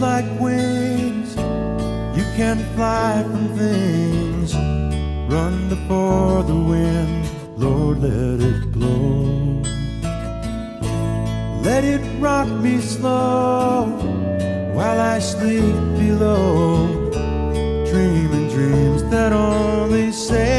like wings, you can fly from things. Run before the wind, Lord, let it blow. Let it rock me slow while I sleep below, dreaming dreams that only say